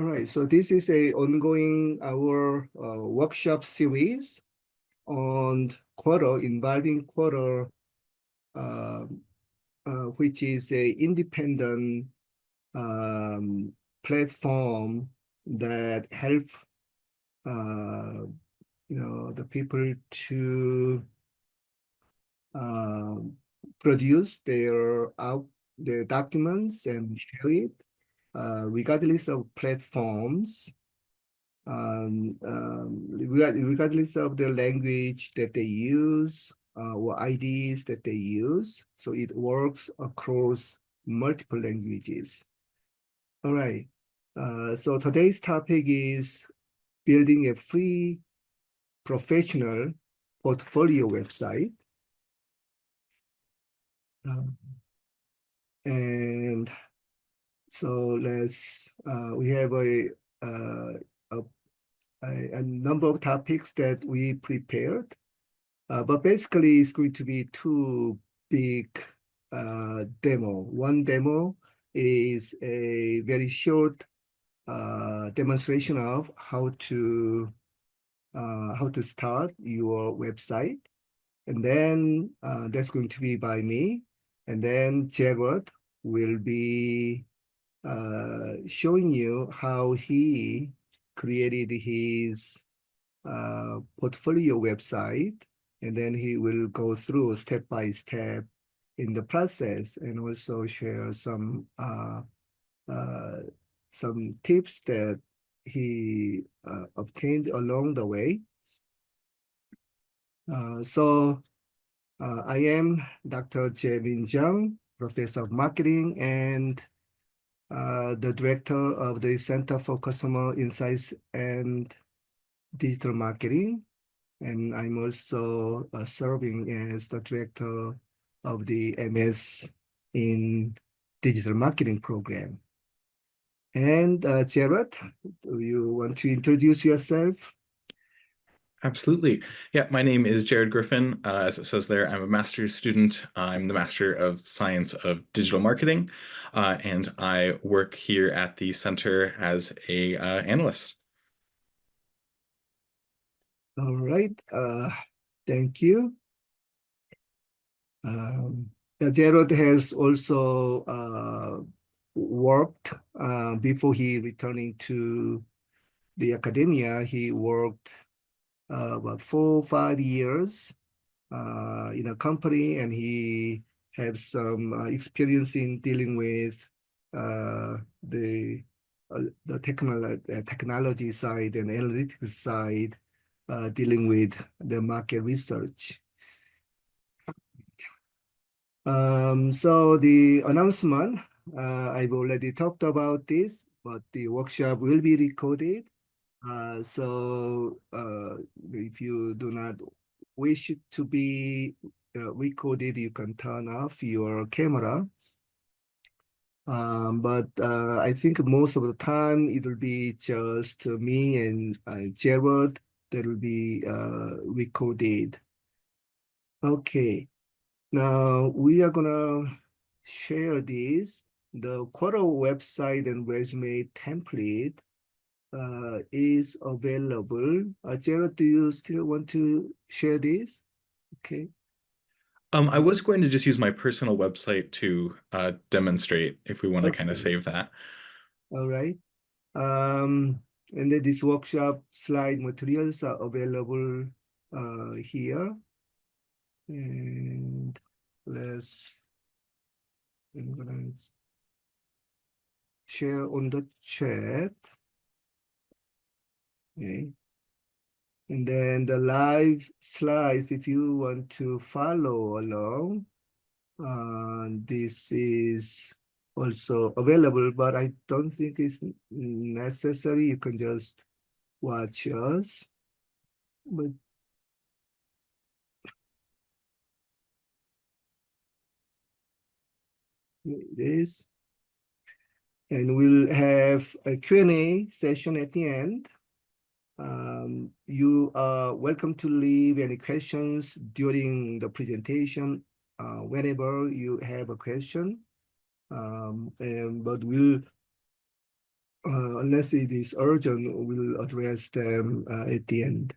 All right, so this is a ongoing our workshop series on Quarto, involving Quarto, which is a independent platform that help the people to produce their documents and share it, regardless of platforms, regardless of the language that they use or IDs that they use. So it works across multiple languages. All right. So today's topic is building a free professional portfolio website. And so we have a number of topics that we prepared, but basically it's going to be two big demo. One demo is a very short demonstration of how to start your website, and then that's going to be by me, and then Jarrod will be showing you how he created his portfolio website, and then he will go through step by step in the process and also share some tips that he obtained along the way. I am Dr. Jae-Min Jung, Professor of Marketing and the Director of the Center for Customer Insights and Digital Marketing. And I'm also serving as the Director of the MS in Digital Marketing Program. And Jarrod, do you want to introduce yourself? Absolutely. Yeah, my name is Jarrod Griffin. As it says there, I'm a master's student. I'm the Master of Science of Digital Marketing, and I work here at the center as a analyst. All right. Thank you. Jarrod has also worked before he returning to the academia. He worked about 4 or 5 years in a company, and he has some experience in dealing with the technology side and analytics side, dealing with the market research. So the announcement, I've already talked about this, but the workshop will be recorded. So if you do not wish it to be recorded, you can turn off your camera. But I think most of the time it will be just me and Jarrod that will be recorded. Okay. Now we are gonna share this. The Quarto website and resume template is available. Jarrod, do you still want to share this? Okay. I was going to just use my personal website to demonstrate if we want to kind of save that. All right. And then this workshop slide materials are available here. And I'm gonna share on the chat. Okay. And then the live slides, if you want to follow along, this is also available, but I don't think it's necessary. You can just watch us. But it is. And we'll have a Q&A session at the end. You are welcome to leave any questions during the presentation whenever you have a question. But we'll unless it is urgent, we'll address them at the end.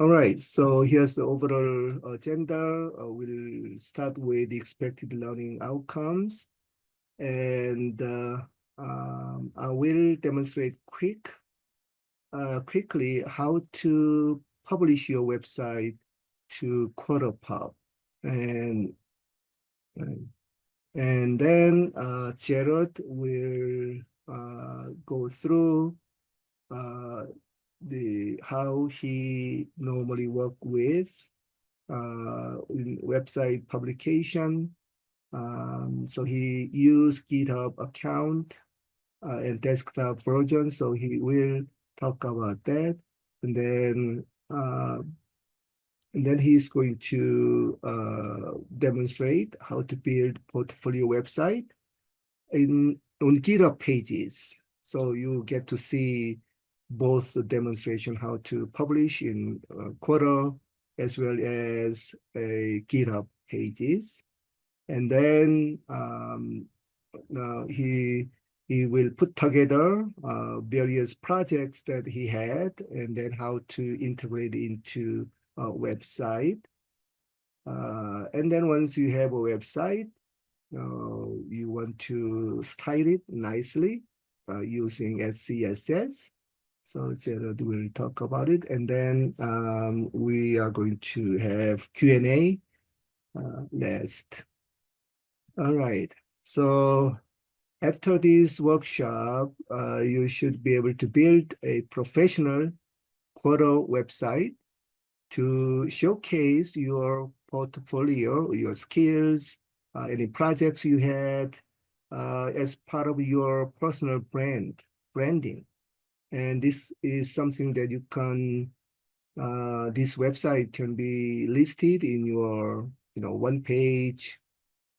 All right, so here's the overall agenda. We'll start with the expected learning outcomes, and I will demonstrate quickly how to publish your website to Quarto, and then Jarrod will go through how he normally work with in website publication. So he used GitHub account and desktop version. So he will talk about that, and then he's going to demonstrate how to build portfolio website on GitHub Pages. So you get to see both the demonstration how to publish in Quarto as well as GitHub Pages. And then he will put together various projects that he had, and then how to integrate into a website. And then once you have a website, you want to style it nicely using SCSS. So Jarrod will talk about it, and then we are going to have Q&A last. All right, so after this workshop, you should be able to build a professional Quarto website to showcase your portfolio, your skills, any projects you had as part of your personal branding. And this is something that you can, this website can be listed in your, one-page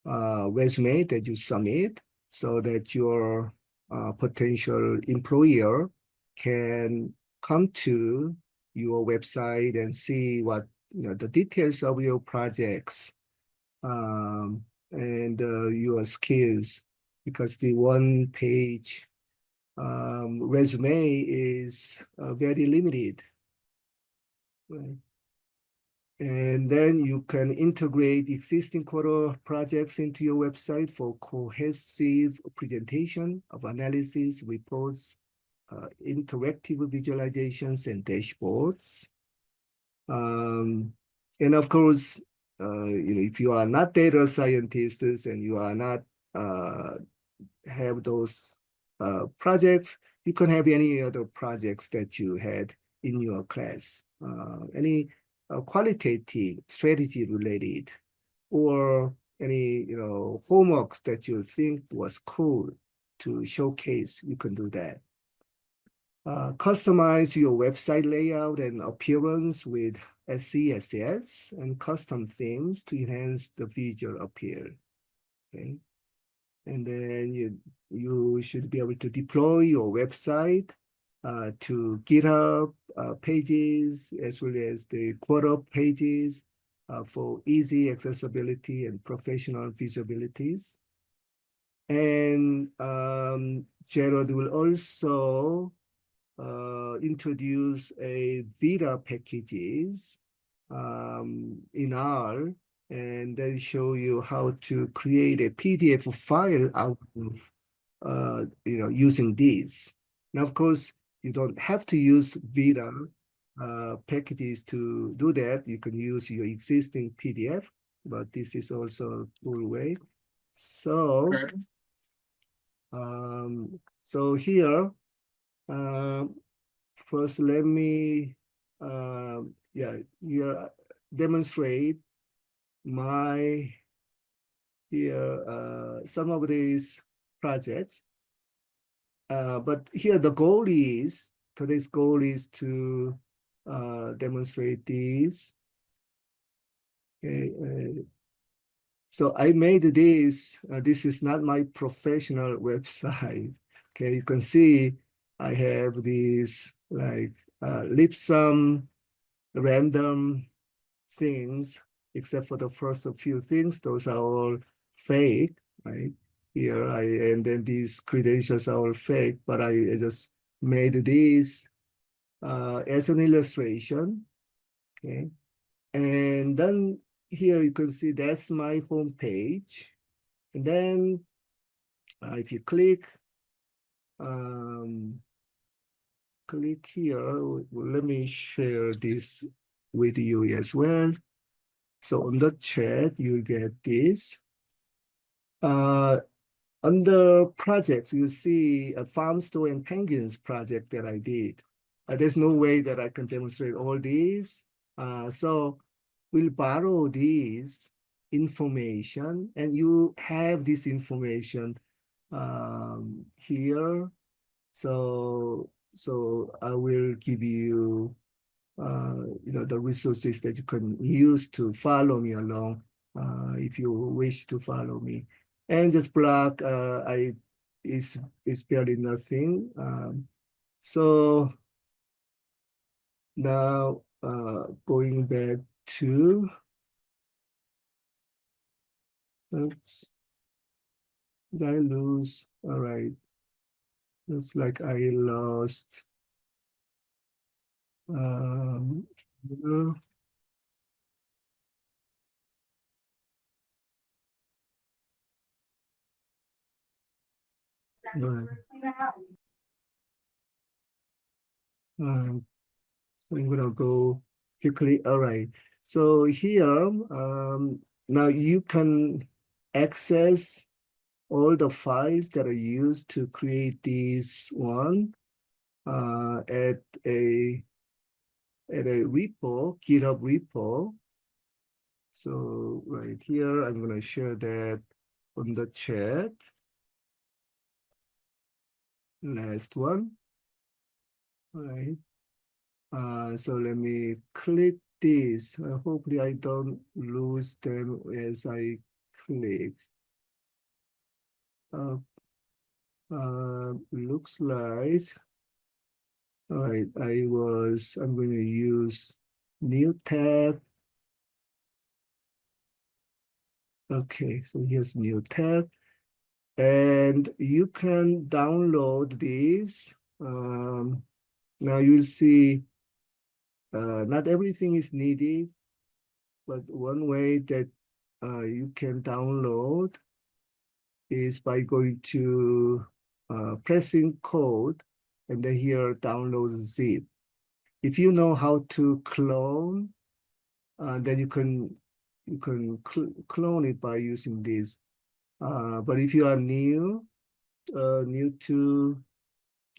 resume that you submit, so that your potential employer can come to your website and see what the details of your projects and your skills, because the one-page resume is very limited, right? And then you can integrate existing Quarto projects into your website for cohesive presentation of analysis, reports, interactive visualizations, and dashboards. And of course, if you are not data scientists and you are not have those projects, you can have any other projects that you had in your class, any qualitative, strategy related, or any homeworks that you think was cool to showcase. You can do that. Customize your website layout and appearance with SCSS and custom themes to enhance the visual appeal. Okay, and then you should be able to deploy your website to GitHub Pages as well as the Quarto Pages for easy accessibility and professional visibilities. And Jarrod will also introduce a Vitae packages in R, and then show you how to create a PDF file out of using these. Now, of course, you don't have to use Vitae packages to do that. You can use your existing PDF, but this is also a cool way. So, so here, first let me here demonstrate my some of these projects. But here today's goal is to demonstrate these. Okay, so I made this. This is not my professional website. Okay, you can see I have these like leave some random things, except for the first few things. Those are all fake, right? here. And then these credentials are all fake, but I just made this as an illustration. Okay. And then here you can see that's my home page. And then if you click here, let me share this with you as well. So on the chat, you get this. Under projects, you see a farm store and penguins project that I did. There's no way that I can demonstrate all these. So we'll borrow these information, and you have this information here. So I will give you, the resources that you can use to follow me along if you wish to follow me. And this block is barely nothing. So now going back to, oops, did I lose? All right. Looks like I lost. Um, right. So I'm gonna go quickly. All right. So here, now you can access all the files that are used to create this one at a repo, GitHub repo. So right here, I'm gonna share that on the chat. Last one. All right. So let me click this. Hopefully I don't lose them as I click. Looks like, all right, I'm going to use new tab. Okay, so here's new tab. And you can download these. Now you'll see not everything is needed, but one way that you can download is by going to pressing code, and then here download zip. If you know how to clone, then you can clone it by using this. But if you are new to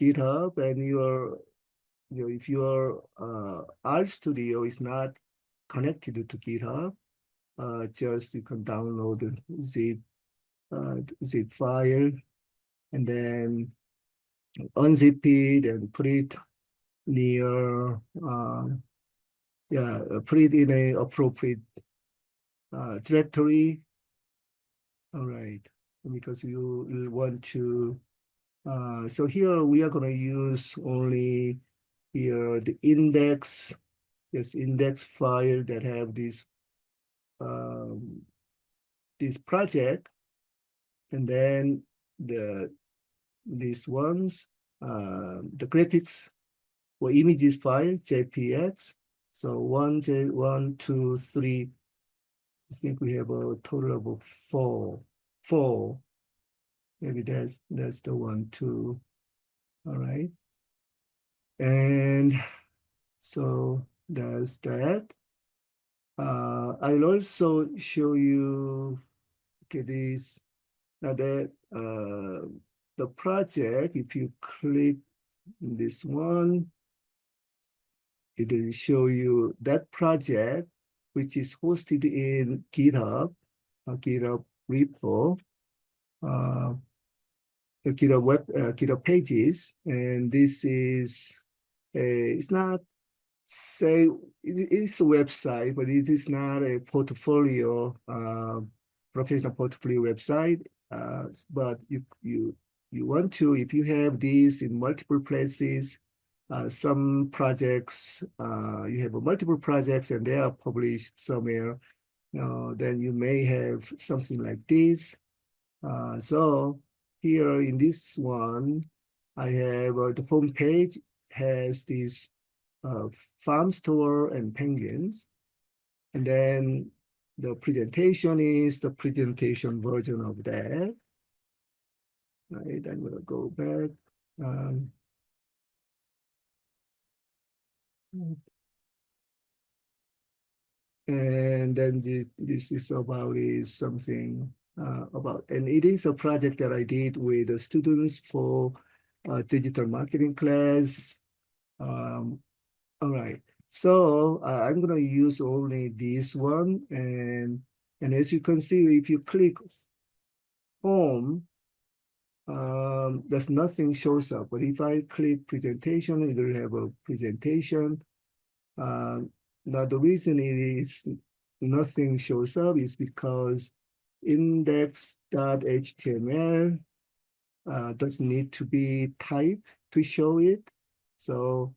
GitHub, and if your RStudio is not connected to GitHub, just you can download the zip file, and then unzip it and put it near, put it in an appropriate directory. All right, because you want to, so here we are going to use only here the index, this index file that have this project, and then these ones, the graphics or images file, JPX. So 1, 2, 3. I think we have a total of four. Maybe that's the 1, 2. All right. And so that's that. I'll also show you, okay, this, now that the project, if you click this one, it will show you that project, which is hosted in GitHub, GitHub repo, GitHub Pages, and this is it's not, say, it is a website, but it is not a portfolio, professional portfolio website. But you want to, if you have these in multiple places, some projects, you have multiple projects and they are published somewhere, then you may have something like this. So here in this one, I have the home page has this farm store and penguins. And then the presentation is the presentation version of that. Right, I'm gonna go back. And then this is about is something about, and it is a project that I did with the students for digital marketing class. All right, so I'm gonna use only this one, and as you can see, if you click home, there's nothing shows up. But if I click presentation, it will have a presentation. Now the reason it is nothing shows up is because index.html doesn't need to be typed to show it. So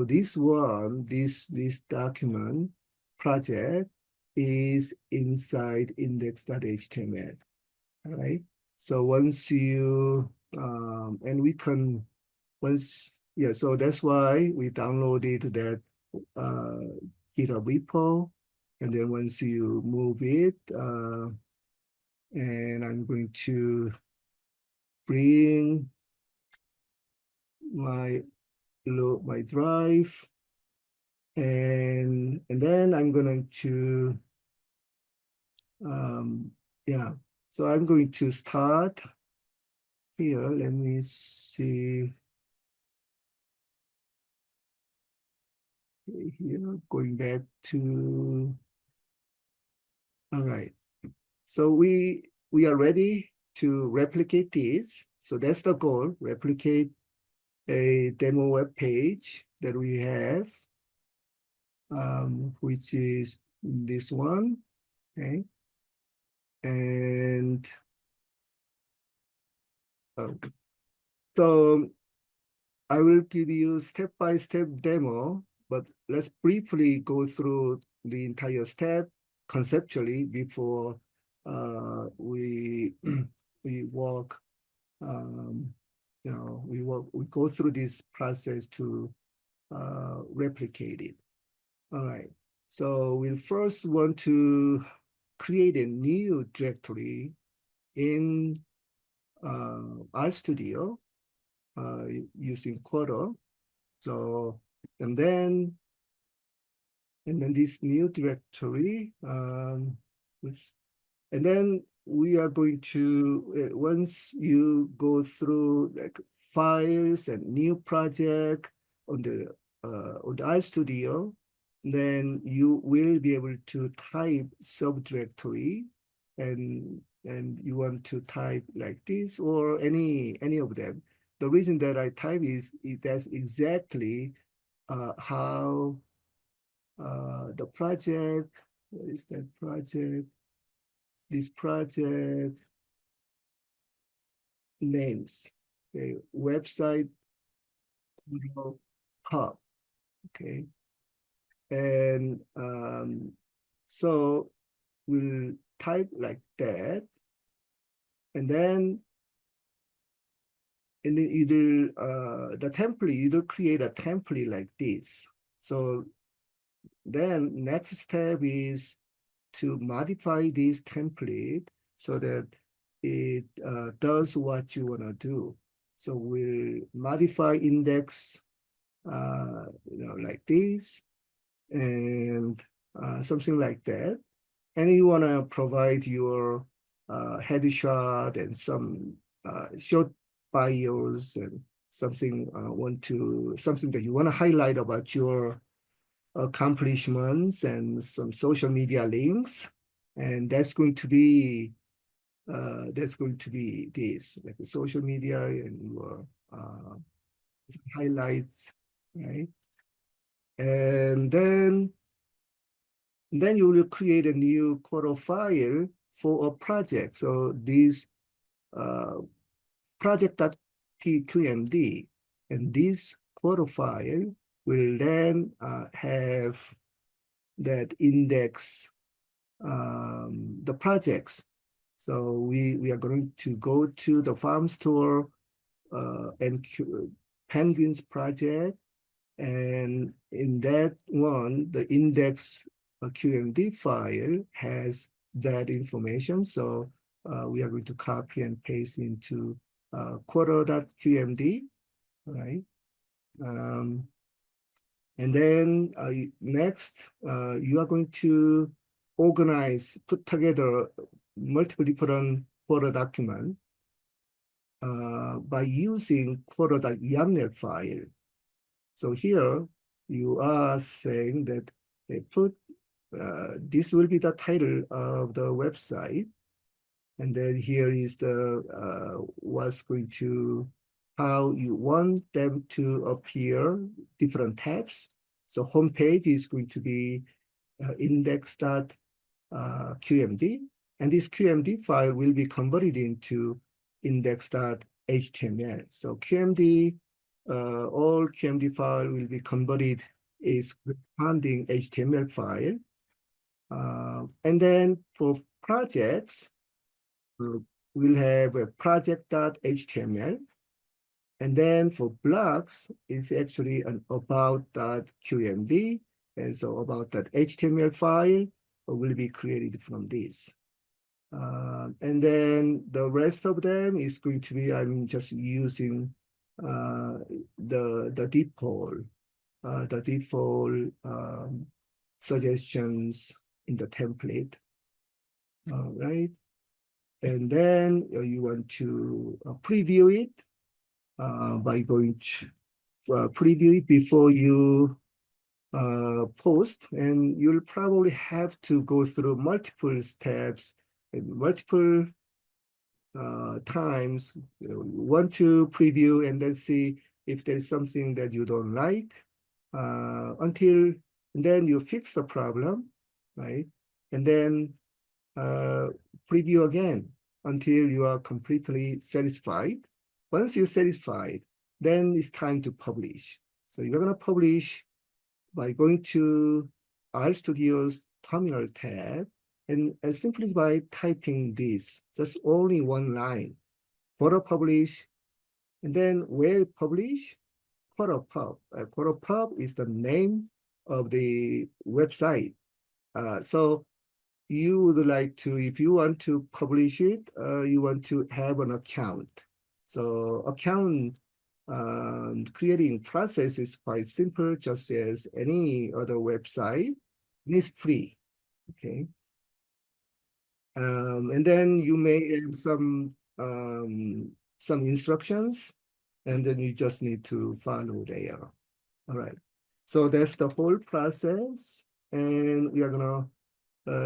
this one, this document project is inside index.html. All right. So once you and we can yeah, so that's why we downloaded that GitHub repo, and then once you move it, and I'm going to bring my drive, and then I'm going to yeah, so I'm going to start here. Let me see here, going back to, all right. So we are ready to replicate this. So that's the goal, replicate a demo web page that we have, which is this one, okay? And so I will give you step-by-step demo, but let's briefly go through the entire step conceptually before we we walk you know, we go through this process to replicate it. All right. So we first want to create a new directory in RStudio using Quarto. So and then this new directory, and then we are going to, once you go through like files and new project on the RStudio, then you will be able to type subdirectory, and you want to type like this or any of them. The reason that I type is that's exactly how the project, what is that project? This project names, okay, website hub, okay, and so we'll type like that, and then either the template, either create a template like this. So then next step is to modify this template so that it does what you want to do. So we'll modify index, like this, and something like that. And you want to provide your headshot and some short bios and something something that you want to highlight about your accomplishments and some social media links, and that's going to be this, like the social media and your highlights, right? And then you will create a new Quarto file for a project. So this project.pqmd, and this Quarto file will then have that index the projects. So we are going to go to the farm store and Penguins project. And in that one, the index QMD file has that information. So we are going to copy and paste into quarto.qmd, right? And then next, you are going to organize, put together multiple different quarto documents by using quarto.yaml file. So here you are saying that they put, this will be the title of the website. And then here is the, what's going to, how you want them to appear, different tabs. So homepage is going to be index.qmd, and this QMD file will be converted into index.html. So QMD, all QMD file will be converted is corresponding HTML file. And then for projects, we'll have a project.html. And then for blogs, it's actually an about.qmd. And so about.html file will be created from this. And then the rest of them is going to be, I'm just using the default suggestions in the template, right? And then you want to preview it by going to preview it before you post, and you'll probably have to go through multiple steps and multiple times. You want to preview and then see if there's something that you don't like until then you fix the problem, right? And then preview again until you are completely satisfied. Once you're satisfied, then it's time to publish. So you're going to publish by going to RStudio's terminal tab and simply by typing this, just only one line, Quarto publish, and then where publish, Quarto pub. Quarto pub is the name of the website. So you would like to, if you want to publish it, you want to have an account. So account creating process is quite simple, just as any other website. And it's free, okay? And then you may have some instructions, and then you just need to follow there. All right. So that's the whole process, and we are gonna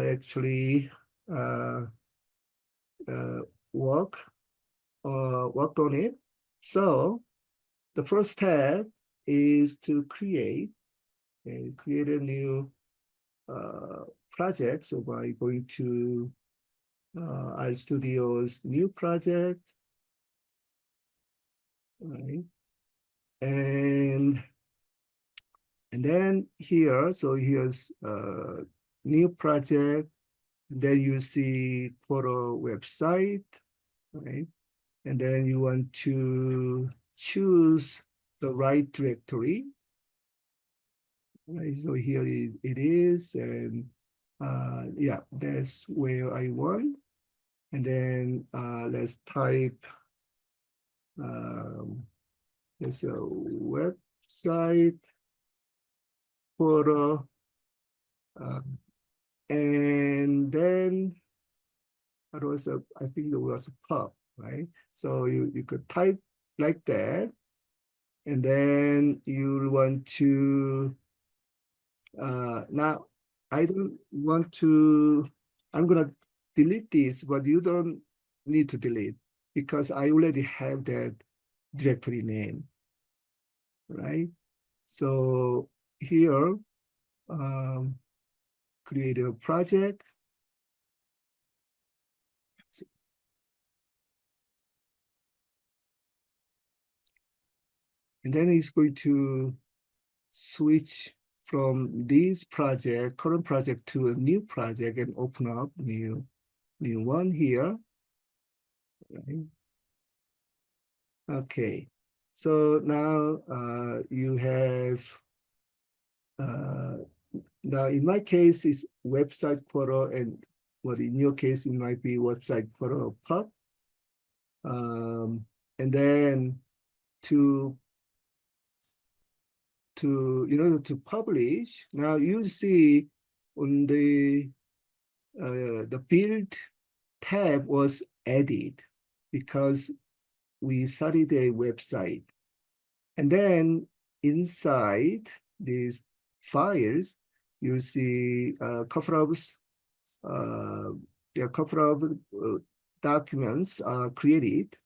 actually work on it. So the first step is to create a new project. So by going to RStudio's new project, right? And then here, so here's new project. Then you see Quarto website, right? And then you want to choose the right directory. Right, so here it is, and yeah, that's where I want. And then let's type, there's a website Quarto, and then it was I think it was a pub, right? So you could type like that, and then you want to, now I don't want to, I'm gonna delete this, but you don't need to delete because I already have that directory name, right? So here, create a project. And then it's going to switch from this project, current project, to a new project and open up new. new one here. Right? Okay, so now you have, now in my case it's website Quarto, and what in your case it might be website Quarto pub. And then to to publish, now you'll see on the build tab was added because we started a website. And then inside these files, you see a couple of documents are created.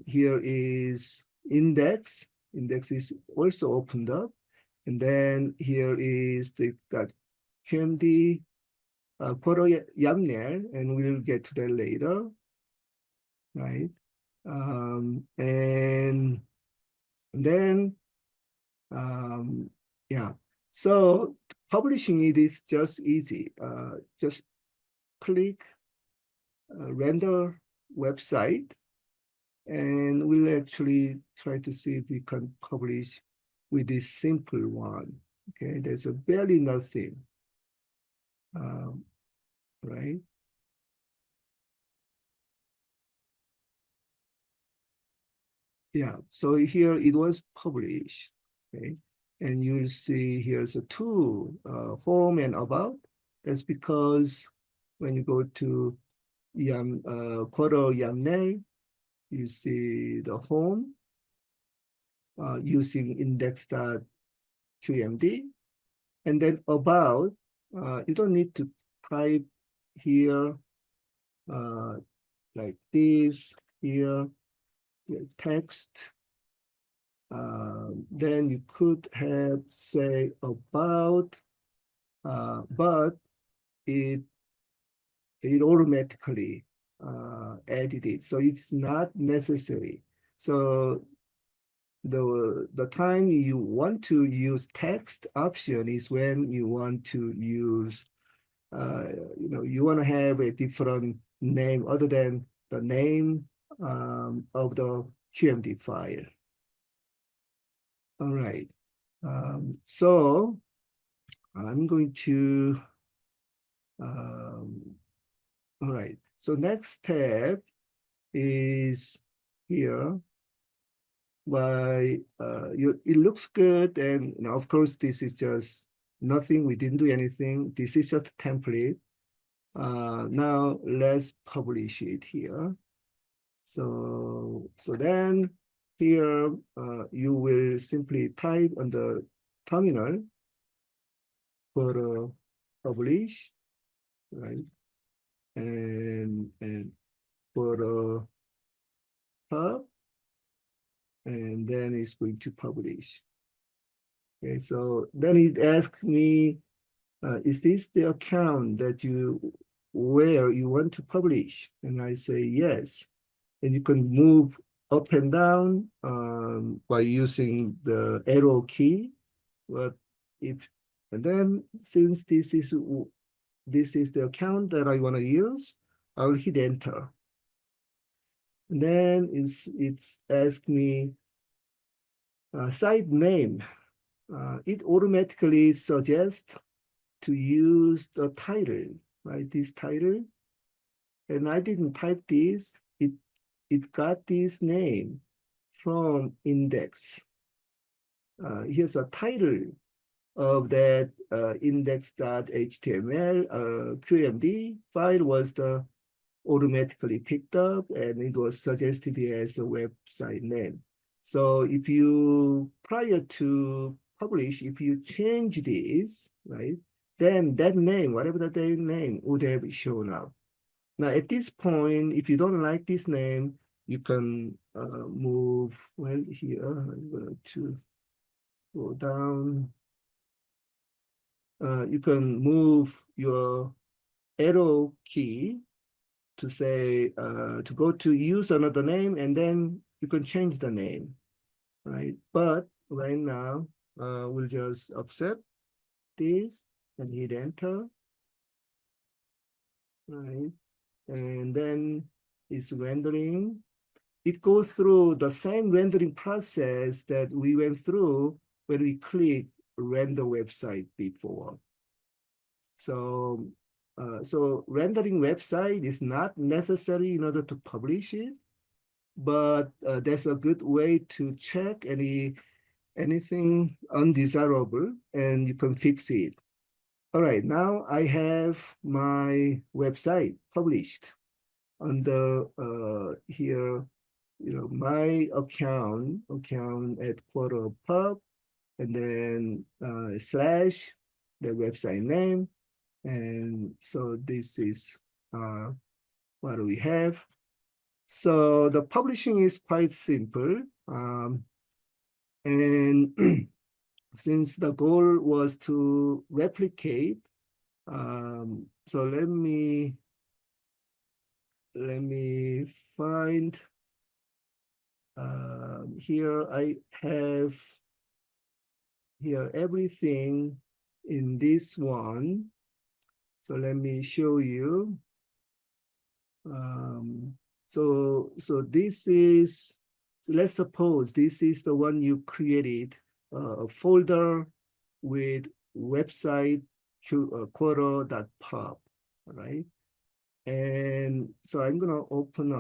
Here is index. Index is also opened up. And then here is the QMD Quarto YAML, and we'll get to that later, right? And then, yeah, so publishing it is just easy. Just click render website, and we'll actually try to see if we can publish with this simple one. Okay, there's a barely nothing, right? Yeah, so here it was published, okay? And you'll see here's a two, home and about. That's because when you go to Quarto YAML, you see the home using index.qmd. And then about, you don't need to type here like this, here, text. Then you could have say about, but it automatically added it, so it's not necessary. So the time you want to use text option is when you want to use, you want to have a different name other than the name of the QMD file. All right. So I'm going to, all right. So next step is here. It looks good, and of course this is just nothing. We didn't do anything. This is just a template. Now let's publish it here. So then here you will simply type on the terminal for publish, right? And for pub, and then it's going to publish. Okay, so then it asks me, is this the account that where you want to publish? And I say yes. And you can move up and down by using the arrow key. But and then since this is the account that I want to use, I will hit enter. And then it's asked me site name. It automatically suggests to use the title, right? This title. And I didn't type this. It got this name from index. Here's a title of that index.html QMD file was automatically picked up, and it was suggested as a website name. So if you, prior to publish, if you change this, right, then that name, whatever that name, would have shown up. Now at this point, if you don't like this name, you can move, well, here, I'm going to go down. You can move your arrow key to say, to go to use another name, and then you can change the name, right? But right now, we'll just accept this and hit enter, right? and then it's rendering. It goes through the same rendering process that we went through when we click render website before. So, so rendering website is not necessary in order to publish it, but that's a good way to check anything undesirable, and you can fix it. All right, now I have my website published under here, my account at Quarto pub, and then slash the website name. And so this is what we have. So the publishing is quite simple. And since the goal was to replicate, so let me find, here I have here everything in this one. So let me show you. So this is, so let's suppose this is the one you created, a folder with website quarto.pub, right? And so I'm gonna open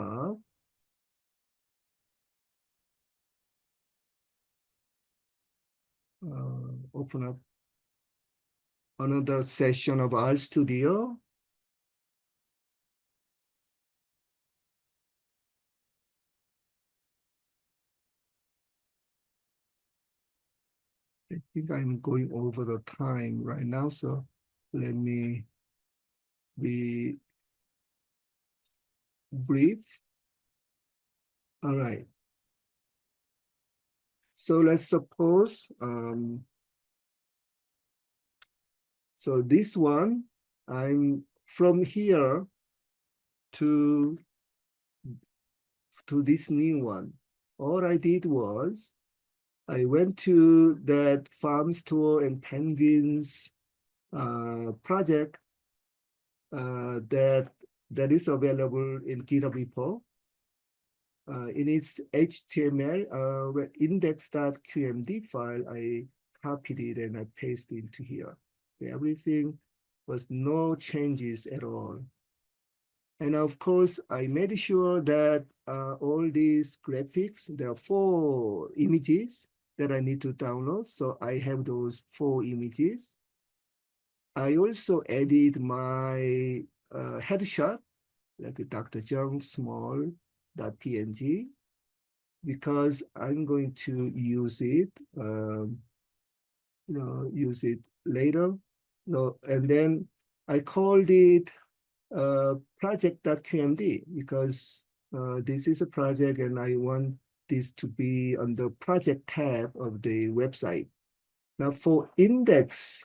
up another session of RStudio. I think I'm going over the time right now, so let me be brief. All right. So let's suppose, so this one, I'm from here to this new one. All I did was I went to that farm store and penguins project that is available in GitHub Repo. In its HTML index.qmd file, I copied it and I pasted it into here. Everything was no changes at all. And of course, I made sure that all these graphics, there are 4 images that I need to download. So I have those 4 images. I also added my headshot, like a Dr. Jung small.png, because I'm going to use it, use it later. So, and then I called it project.qmd because this is a project and I want this to be on the project tab of the website. Now for index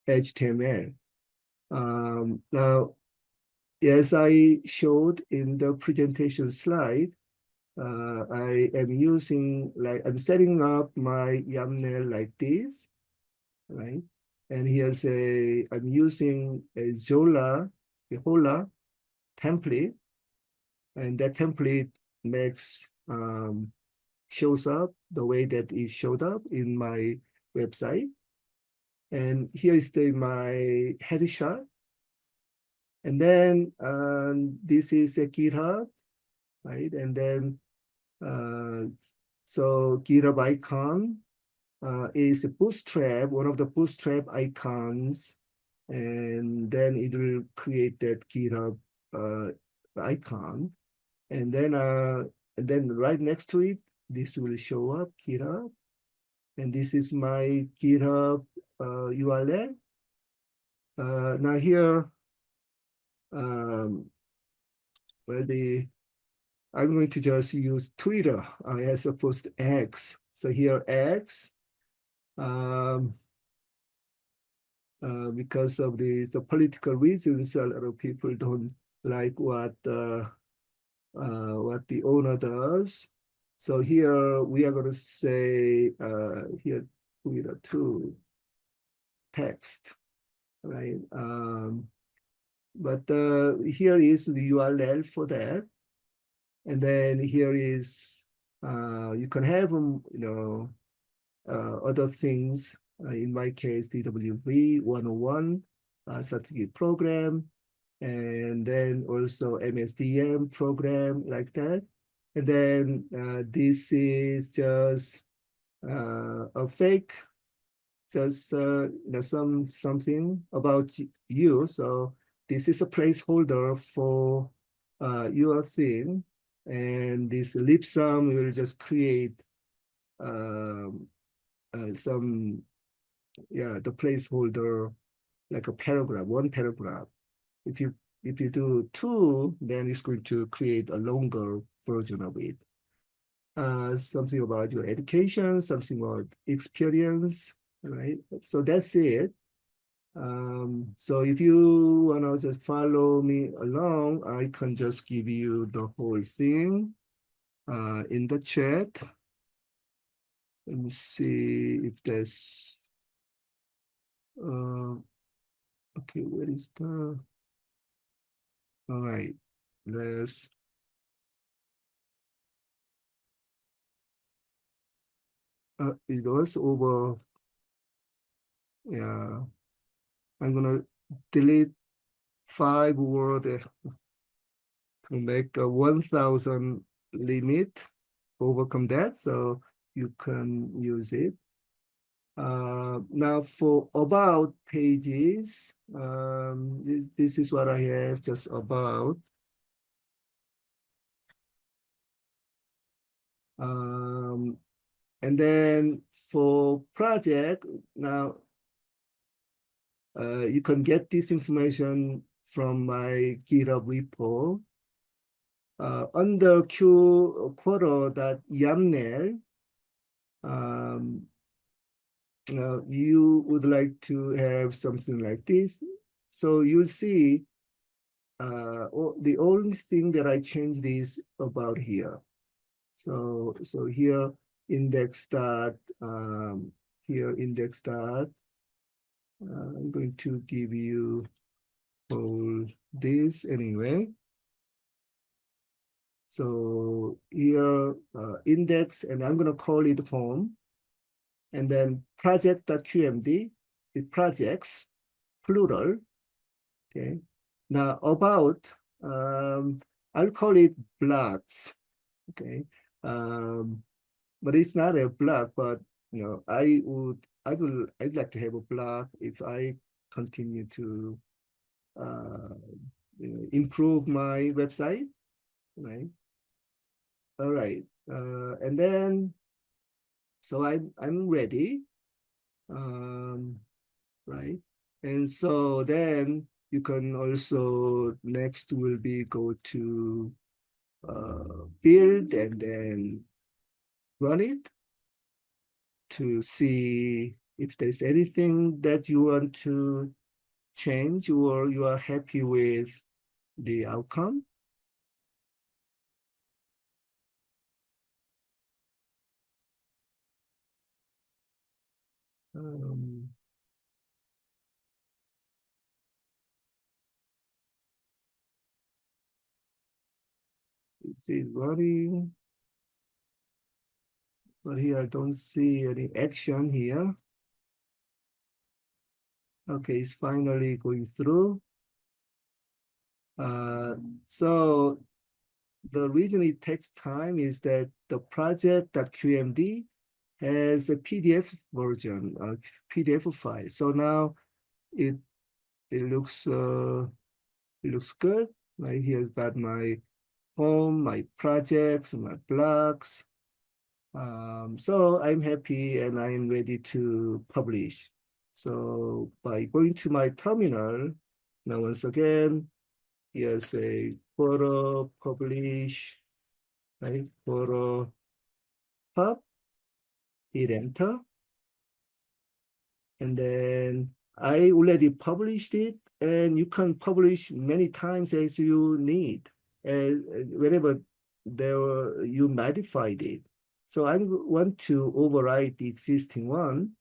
HTML, now as I showed in the presentation slide, I am using, I'm setting up my YAML like this, right? And here's I'm using a Hola template, and that template makes, shows up the way that it showed up in my website. And here is my headshot. And then this is a GitHub, right? And then, so GitHub icon is a bootstrap, one of the bootstrap icons. And then it will create that GitHub icon. And then right next to it, this will show up GitHub. And this is my GitHub URL. Now here, I'm going to just use Twitter as opposed to X. So here X, because of the political reasons, a lot of people don't like what the owner does. So here we are going to say here Twitter 2 text, right? but here is the URL for that. And then here is, you can have, other things. In my case, DWV 101 certificate program, and then also MSDM program like that. And then this is just a fake, just something about you. So this is a placeholder for your thing, and this lip sum will just create some, the placeholder, like a paragraph, one paragraph. If you do two, then it's going to create a longer version of it. Something about your education, something about experience, right? So that's it. So if you want to just follow me along, I can just give you the whole thing in the chat. Let me see if there's, okay, where is the, all right, let's, it was over, yeah, I'm gonna delete 5 words to make a 1,000 limit, overcome that, so you can use it. Now for about pages, this is what I have, just about. And then for project, now you can get this information from my GitHub repo. Under quarto.yaml, you would like to have something like this. So you'll see the only thing that I changed is about here. So here index start, here index start. I'm going to give you all this anyway. So here index, and I'm going to call it home. And then project.qmd, it projects, plural. Okay. Now about, I'll call it blocks. Okay. But it's not a block, but I'd like to have a block if I continue to improve my website, right? All right, and then so I'm ready, right? And so then you can also next will be go to build and then run it to see if there's anything that you want to change or you are happy with the outcome. It's running, but here I don't see any action here. Okay, it's finally going through. So the reason it takes time is that the project.qmd has a PDF version, a PDF file. So now it looks good. Right here's got my home, my projects, my blogs. So I'm happy and I'm ready to publish. So by going to my terminal, now once again, here's a photo publish, right? Photo pub, hit enter. And then I already published it, and you can publish many times as you need, whenever you modified it. So I want to override the existing one.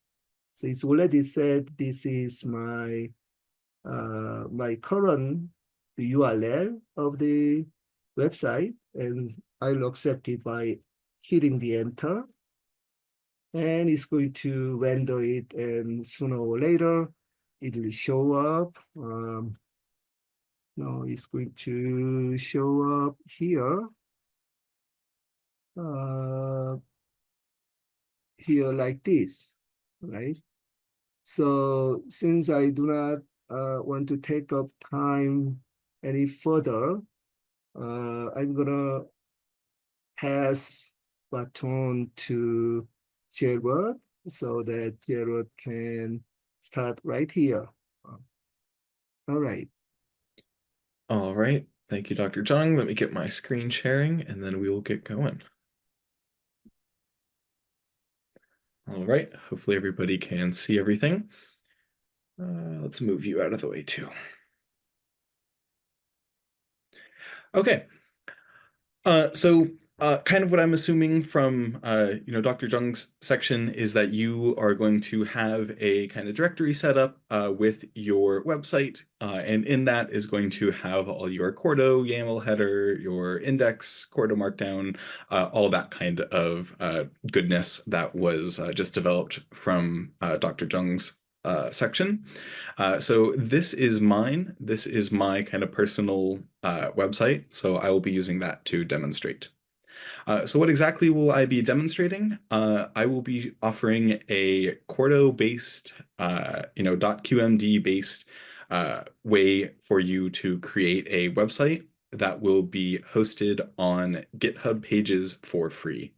So it's already said this is my my current the URL of the website, and I'll accept it by hitting the enter. And it's going to render it, and sooner or later, it will show up. No, it's going to show up here. Here like this, right? So since I do not want to take up time any further, I'm gonna pass baton to Jarrod so that Jarrod can start right here. All right. All right. Thank you, Dr. Jung. Let me get my screen sharing and then we will get going. All right. Hopefully everybody can see everything. Let's move you out of the way too. Okay. So kind of what I'm assuming from Dr. Jung's section is that you are going to have a kind of directory set up with your website, and in that is going to have all your Quarto YAML header, your index, Quarto Markdown, all that kind of goodness that was just developed from Dr. Jung's section. So this is mine. This is my kind of personal website. So I will be using that to demonstrate. So what exactly will I be demonstrating? I will be offering a Quarto-based, .qmd-based way for you to create a website that will be hosted on GitHub Pages for free.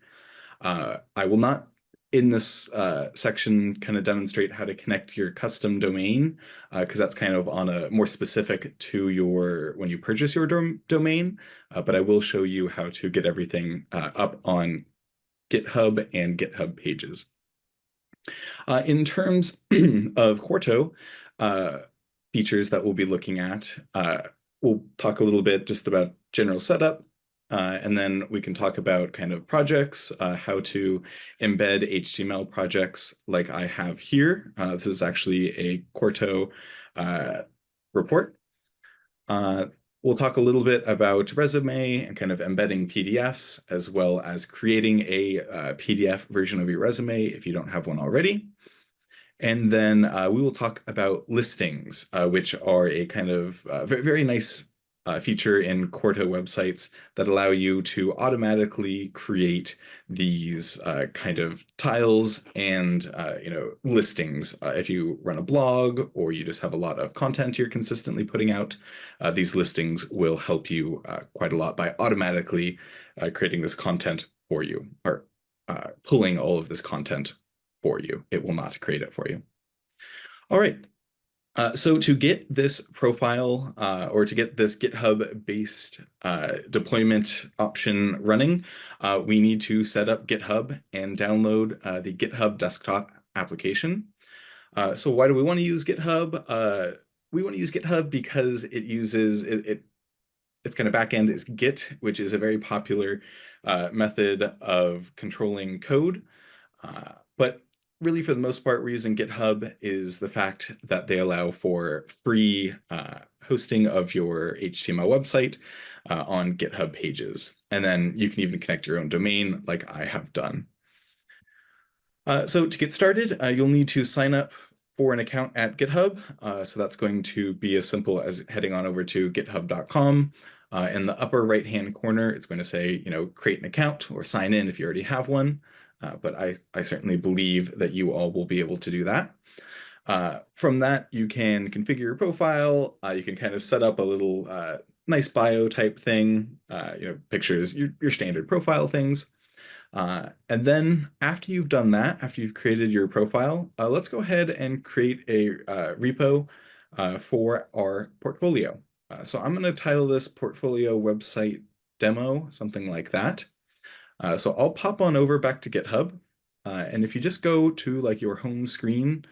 I will not in this section kind of demonstrate how to connect your custom domain, because that's kind of on a more specific to your when you purchase your domain, but I will show you how to get everything up on GitHub and GitHub Pages. In terms of Quarto features that we'll be looking at, we'll talk a little bit just about general setup, and then we can talk about kind of projects, how to embed HTML projects like I have here. This is actually a Quarto report. We'll talk a little bit about résumé and kind of embedding PDFs, as well as creating a PDF version of your résumé if you don't have one already. And then we will talk about listings, which are a kind of very, very nice feature in Quarto websites that allow you to automatically create these kind of tiles and listings. If you run a blog or you just have a lot of content you're consistently putting out, these listings will help you quite a lot by automatically creating this content for you, or pulling all of this content for you. It will not create it for you. All right. So to get this profile or to get this GitHub-based deployment option running, we need to set up GitHub and download the GitHub desktop application. So why do we want to use GitHub? We want to use GitHub because it uses its kind of backend is Git, which is a very popular method of controlling code. But really, for the most part, we're using GitHub is the fact that they allow for free hosting of your HTML website on GitHub Pages. And then you can even connect your own domain like I have done. So to get started, you'll need to sign up for an account at GitHub. So that's going to be as simple as heading on over to github.com. In the upper right-hand corner, it's going to say, create an account or sign in if you already have one. But I certainly believe that you all will be able to do that. From that, you can configure your profile. You can kind of set up a little nice bio type thing, pictures, your standard profile things. And then after you've done that, after you've created your profile, let's go ahead and create a repo for our portfolio. So I'm going to title this portfolio website demo, something like that. So I'll pop on over back to GitHub. And if you just go to like your home screen,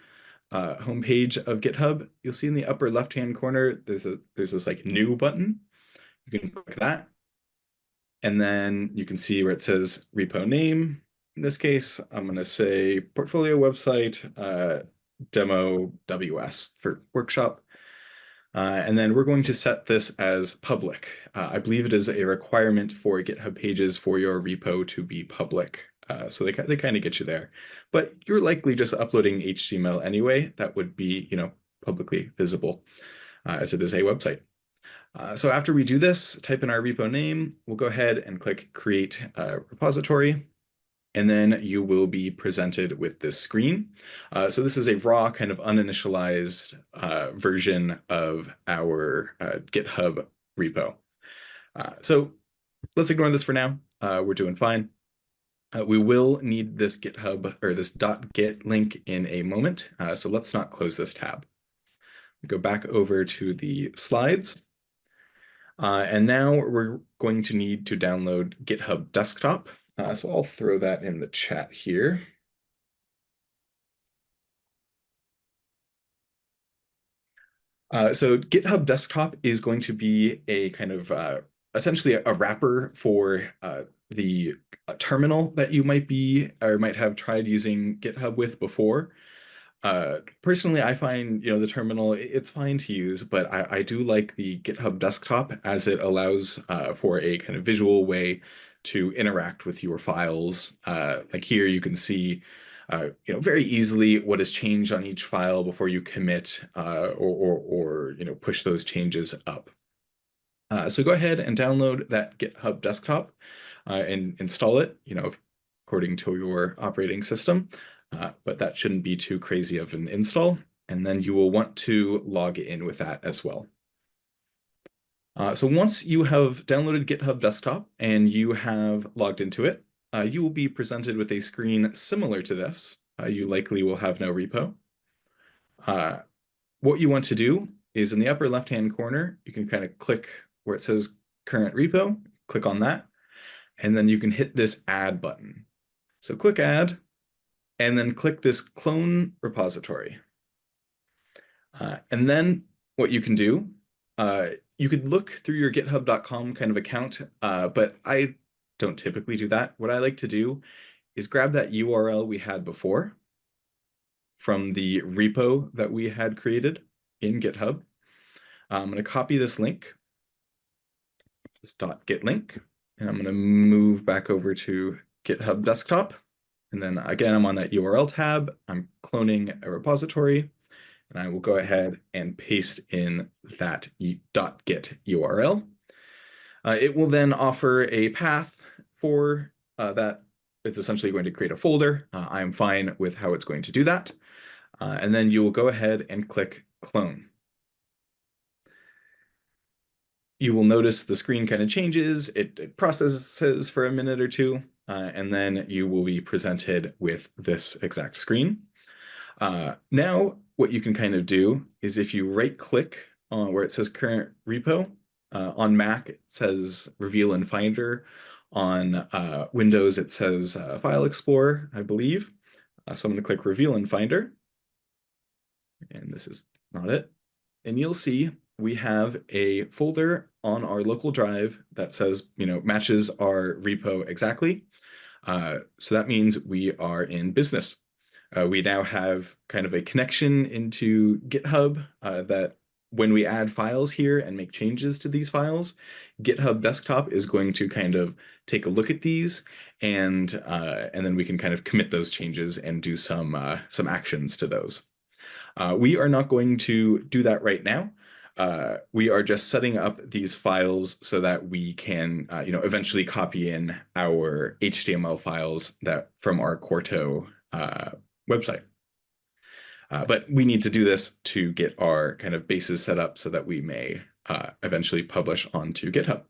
homepage of GitHub, you'll see in the upper left-hand corner, there's this like new button. You can click that. And then you can see where it says repo name. In this case, I'm going to say portfolio website demo WS for workshop. And then we're going to set this as public. I believe it is a requirement for GitHub Pages for your repo to be public. So they kind of get you there. But you're likely just uploading HTML anyway. That would be, publicly visible as it is a website. So after we do this, type in our repo name. We'll go ahead and click Create Repository. And then you will be presented with this screen. So this is a raw kind of uninitialized version of our GitHub repo. So let's ignore this for now. We're doing fine. We will need this GitHub or this .git link in a moment. So let's not close this tab. Go back over to the slides. And now we're going to need to download GitHub Desktop. So I'll throw that in the chat here. So GitHub Desktop is going to be a kind of essentially a wrapper for the terminal that you might be or might have tried using GitHub with before. Personally, I find, the terminal, it's fine to use, but I do like the GitHub Desktop as it allows for a kind of visual way to interact with your files. Like here, you can see, very easily what has changed on each file before you commit or push those changes up. So go ahead and download that GitHub Desktop and install it, according to your operating system. But that shouldn't be too crazy of an install. And then you will want to log in with that as well. So once you have downloaded GitHub Desktop and you have logged into it, you will be presented with a screen similar to this. You likely will have no repo. What you want to do is in the upper left-hand corner, you can kind of click where it says current repo, click on that, and then you can hit this add button. So click add, and then click this clone repository. And then what you can do, you could look through your github.com kind of account, but I don't typically do that. What I like to do is grab that URL we had before from the repo that we had created in GitHub. I'm going to copy this link, this .git link, and I'm going to move back over to GitHub Desktop. And then again, I'm on that URL tab. I'm cloning a repository, and I will go ahead and paste in that .git URL. It will then offer a path for that. It's essentially going to create a folder. I'm fine with how it's going to do that. And then you will go ahead and click clone. You will notice the screen kind of changes. It processes for a minute or two, and then you will be presented with this exact screen. Now, what you can kind of do is if you right-click on where it says current repo, on Mac, it says Reveal in Finder. On Windows, it says File Explorer, I believe. So I'm going to click Reveal in Finder. And this is not it. And you'll see we have a folder on our local drive that says, matches our repo exactly. So that means we are in business. We now have kind of a connection into GitHub that when we add files here and make changes to these files, GitHub Desktop is going to kind of take a look at these, and then we can kind of commit those changes and do some actions to those. We are not going to do that right now. We are just setting up these files so that we can, eventually copy in our HTML files that from our Quarto website. But we need to do this to get our kind of bases set up so that we may eventually publish onto GitHub.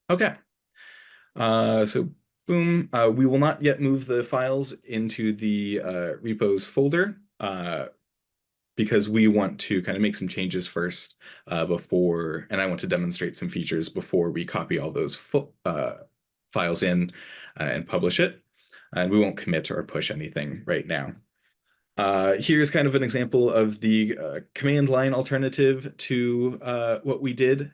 Okay. So boom, we will not yet move the files into the repos folder because we want to kind of make some changes first before, and I want to demonstrate some features before we copy all those files in and publish it. And we won't commit or push anything right now. Here's kind of an example of the command line alternative to what we did.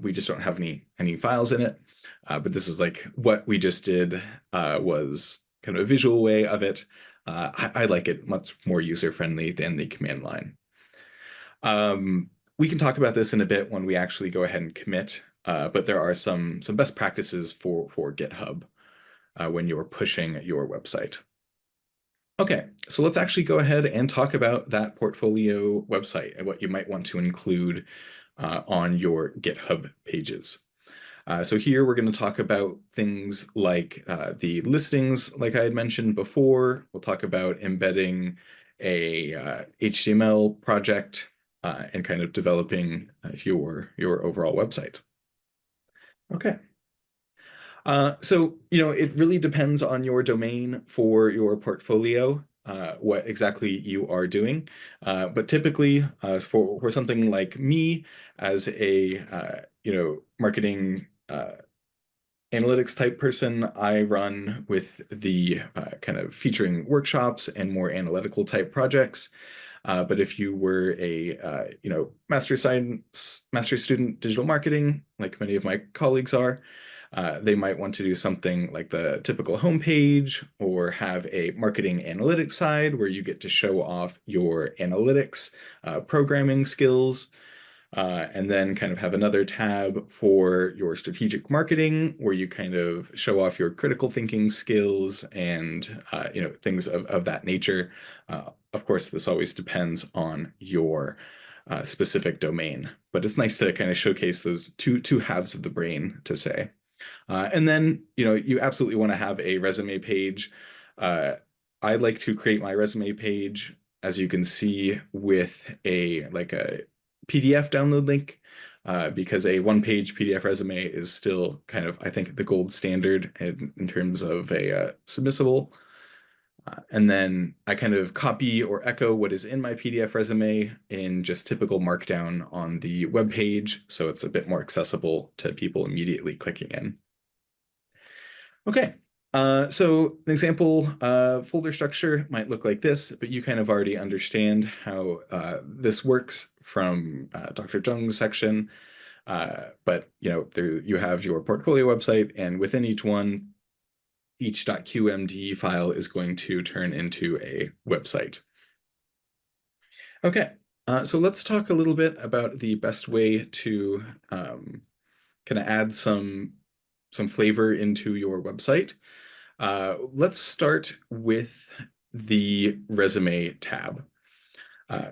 We just don't have any files in it, but this is like what we just did was kind of a visual way of it. I like it much more user-friendly than the command line. we can talk about this in a bit when we actually go ahead and commit, but there are some best practices for GitHub when you're pushing your website. Okay, so let's actually go ahead and talk about that portfolio website and what you might want to include on your GitHub pages. So here we're going to talk about things like the listings, like I had mentioned before. We'll talk about embedding a HTML project and kind of developing your overall website. Okay. So, it really depends on your domain for your portfolio, what exactly you are doing. But typically, for something like me as a, marketing analytics type person, I run with the kind of featuring workshops and more analytical type projects. But if you were a, master student digital marketing, like many of my colleagues are, they might want to do something like the typical homepage or have a marketing analytics side where you get to show off your analytics programming skills. And then kind of have another tab for your strategic marketing where you kind of show off your critical thinking skills and things of that nature. Of course, this always depends on your specific domain, but it's nice to kind of showcase those two halves of the brain to say. And then, you absolutely want to have a resume page. I like to create my resume page, as you can see, with a PDF download link, because a one-page PDF resume is still kind of, I think, the gold standard in terms of a submissible. And then I kind of copy or echo what is in my PDF resume in just typical Markdown on the web page, so it's a bit more accessible to people immediately clicking in. Okay, so an example folder structure might look like this, but you kind of already understand how this works from Dr. Jung's section. But there you have your portfolio website, and within each one, each .qmd file is going to turn into a website. Okay, so let's talk a little bit about the best way to kind of add some flavor into your website. Let's start with the resume tab.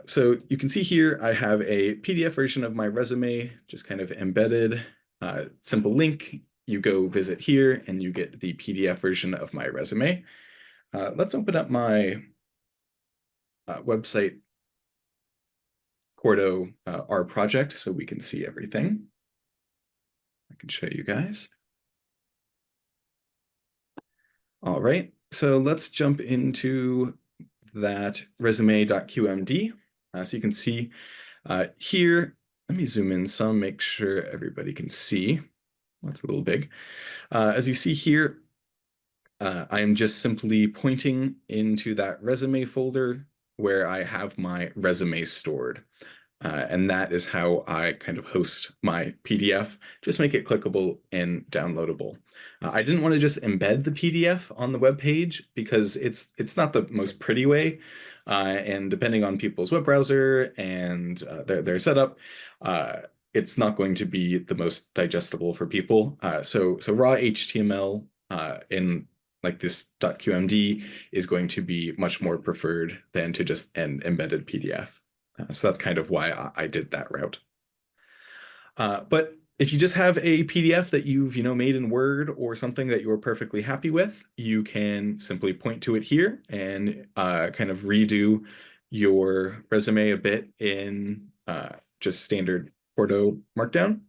So you can see here I have a PDF version of my resume, just kind of embedded, simple link. You go visit here and you get the PDF version of my resume. Let's open up my website, Quarto, our project, so we can see everything. I can show you guys. All right, so let's jump into that resume.qmd. So you can see here, let me zoom in some, make sure everybody can see. That's a little big. As you see here, I am just simply pointing into that resume folder where I have my resume stored. And that is how I kind of host my PDF, just make it clickable and downloadable. I didn't want to just embed the PDF on the web page because it's not the most pretty way. And depending on people's web browser and their setup, it's not going to be the most digestible for people. So raw HTML in like this .qmd is going to be much more preferred than to just an embedded PDF. So that's kind of why I did that route. But if you just have a PDF that you've made in Word or something that you're perfectly happy with, you can simply point to it here and kind of redo your resume a bit in just standard Quarto Markdown.